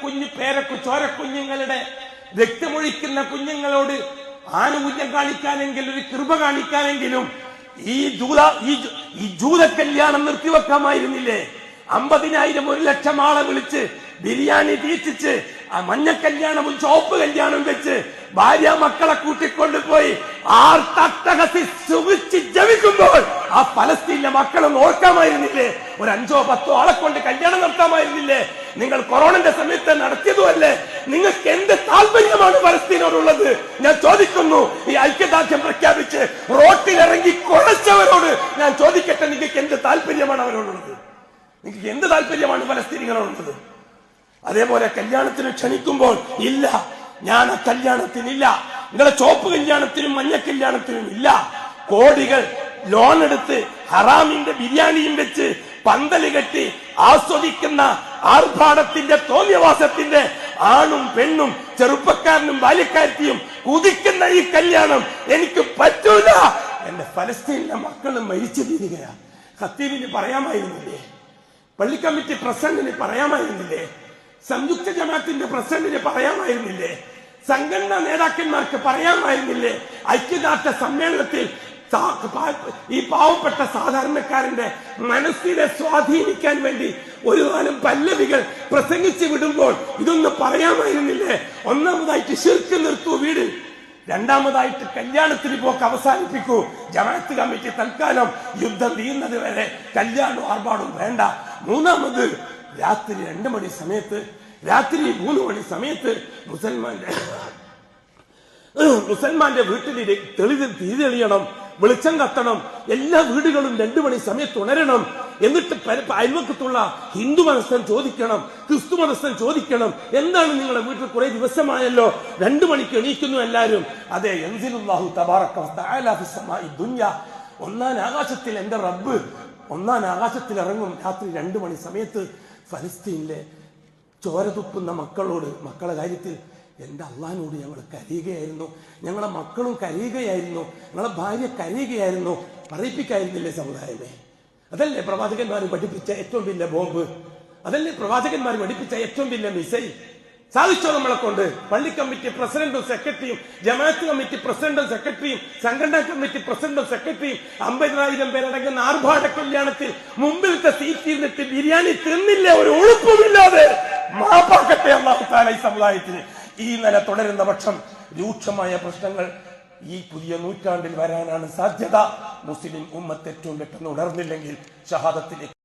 കുഞ്ഞു ചോരക്കുഞ്ഞുങ്ങളുടെ രക്തമൊഴിക്കുന്ന കുഞ്ഞുങ്ങളോട് ആനുകൂല്യം കാണിക്കാനെങ്കിലും ഒരു കൃപ കാണിക്കാനെങ്കിലും ഈ ജൂത കല്യാണം നിർത്തിവെക്കാമായിരുന്നില്ലേ? 50,000 1 ലക്ഷം ആളെ വിളിച്ച് ബിരിയാണി തീറ്റിച്ച് മഞ്ഞ കല്യാണവും ചുവപ്പ് കല്യാണം വെച്ച് ഭാര്യ മക്കളെ കൂട്ടിക്കൊണ്ടുപോയി തട്ടകസി സുഖിച്ച് ജപിക്കുമ്പോൾ ആ ഫലസ്തീനിലെ മക്കളും ഓർക്കാമായിരുന്നില്ലേ? ഒരു 5-10 ആളെ കൊണ്ട് കല്യാണം നടത്താമായിരുന്നില്ലേ? നിങ്ങൾ കൊറോണന്റെ സമയത്ത് നടത്തിയതുമല്ലേ? നിങ്ങൾക്ക് എന്ത് താല്പര്യമാണ് ഫലസ്തീനോടുള്ളത്? ഞാൻ ചോദിക്കുന്നു. ഈ ഐക്യദാർഢ്യം പ്രഖ്യാപിച്ച് റോട്ടിലിറങ്ങി കുഴച്ചവരോട് ഞാൻ ചോദിക്കട്ടെ, നിങ്ങൾക്ക് എന്ത് താല്പര്യമാണ് അവരോടുള്ളത്? നിങ്ങൾക്ക് എന്ത് താല്പര്യമാണ് ഫലസ്തീനികളോടുള്ളത്? അതേപോലെ കല്യാണത്തിന് ക്ഷണിക്കുമ്പോൾ ഇല്ല, ഞാൻ ആ കല്യാണത്തിനില്ല, നിങ്ങളെ ചോപ്പ് കല്യാണത്തിനും മഞ്ഞ കല്യാണത്തിനും ഇല്ല. കോടികൾ ലോൺ എടുത്ത് ഹറാമിന്റെ ബിരിയാണിയും വെച്ച് പന്തല് കെട്ടി ആസ്വദിക്കുന്ന ആർഭാടത്തിന്റെ തോന്നിയവാസത്തിന്റെ ആണും പെണ്ണും ചെറുപ്പക്കാരനും ബാല്യക്കാരത്തിയും കുതിക്കുന്ന ഈ കല്യാണം എനിക്ക് പറ്റൂല. എന്റെ ഫലസ്തീനിലെ മക്കളും മരിച്ചു തീരുകയാ. ഖത്തീബിന് പറയാമായിരുന്നില്ലേ? പള്ളി കമ്മിറ്റി പ്രസിഡന്റിന് പറയാമായിരുന്നില്ലേ? സംയുക്ത ജമാഅത്തിന്റെ പ്രസിഡന്റിന് പറയാമായിരുന്നില്ലേ? സംഘടനാ നേതാക്കന്മാർക്ക് പറയാമായിരുന്നില്ലേ? ഐക്യദാർഢ്യ സമ്മേളനത്തിൽ ഈ പാവപ്പെട്ട സാധാരണക്കാരന്റെ മനസ്സിനെ സ്വാധീനിക്കാൻ വേണ്ടി ഒരു കാലം പല്ലവികൾ പ്രസംഗിച്ചു വിടുമ്പോൾ ഇതൊന്ന് പറയാമായിരുന്നില്ലേ? ഒന്നാമതായിട്ട് ശിർക്ക് നിർത്തൂ വീട്, രണ്ടാമതായിട്ട് കല്യാണത്തിന് പോക്ക് അവസാനിപ്പിക്കൂ. ജമാഅത്ത് കമ്മിറ്റി തൽക്കാലം യുദ്ധം തീരുന്നത് വരെ കല്യാണവും ആർഭാടവും വേണ്ട. മൂന്നാമത് രാത്രി 2 മണി സമയത്ത്, രാത്രി 3 മണി സമയത്ത് മുസൽമാന്റെ വീട്ടിൽ തിരിതെളിയണം, വെളിച്ചം കത്തണം, എല്ലാ വീടുകളും 2 മണി സമയത്ത് ഉണരണം. എന്നിട്ട് അയൽവക്കത്തുള്ള ഹിന്ദു മതസ്ഥൻ ചോദിക്കണം, ക്രിസ്തു മതസ്ഥൻ ചോദിക്കണം, എന്താണ് നിങ്ങളുടെ വീട്ടിൽ കുറെ ദിവസമായല്ലോ 2 മണിക്ക് എണീക്കുന്നു എല്ലാവരും? അതെ, യൻസിലുല്ലാഹു തബാറക വതആല ഫിസ്സമാഇ ദുനിയ, ഒന്നാം ആകാശത്തിൽ എന്റെ റബ്ബ് ഒന്നാം ആകാശത്തിൽ ഇറങ്ങും രാത്രി 2 മണി സമയത്ത്. ഫലസ്തീനിലെ ചോര തുപ്പുന്ന മക്കളുടെ കാര്യത്തിൽ എന്റെ അള്ളാഹിനോട് ഞങ്ങൾ കരയുകയായിരുന്നു, ഞങ്ങളെ മക്കളും കരയുകയായിരുന്നു, ഞങ്ങളെ ഭാര്യ കരയുകയായിരുന്നു. പറയിപ്പിക്കായിരുന്നില്ലേ സമുദായമേ? അതല്ലേ പ്രവാചകന്മാർ പഠിപ്പിച്ച ഏറ്റവും വലിയ ബോംബ്? അതല്ലേ പ്രവാചകന്മാർ പഠിപ്പിച്ച ഏറ്റവും വലിയ മിസൈൽ? സാധിച്ചോ നമ്മളെ കൊണ്ട്? പള്ളി കമ്മിറ്റി പ്രസിഡന്റും സെക്രട്ടറിയും, ജമാഅത്ത് കമ്മിറ്റി പ്രസിഡന്റും സെക്രട്ടറിയും, സംഘടനാ കമ്മിറ്റി പ്രസിഡന്റും സെക്രട്ടറിയും 50,000 പേരടങ്ങുന്ന ആർഭാട കല്യാണത്തിൽ മുമ്പിലത്തെ സീറ്റിൽ നിന്നിട്ട് ബിരിയാണി തിന്നില്ലേ? ഒരു ഉളുപ്പുമില്ലാതെ. മാപ്പാക്കട്ടെ അല്ലാഹു തആല ഈ സമുദായത്തിന്. ഈ നില തുടരുന്ന പക്ഷം രൂക്ഷമായ പ്രശ്നങ്ങൾ ഈ പുതിയ നൂറ്റാണ്ടിൽ വരാനാണ് സാധ്യത. മുസ്ലിം ഉമ്മത്ത് ഏറ്റവും പെട്ടെന്ന് ഉണർന്നില്ലെങ്കിൽ ഷഹാദത്തിലേക്ക്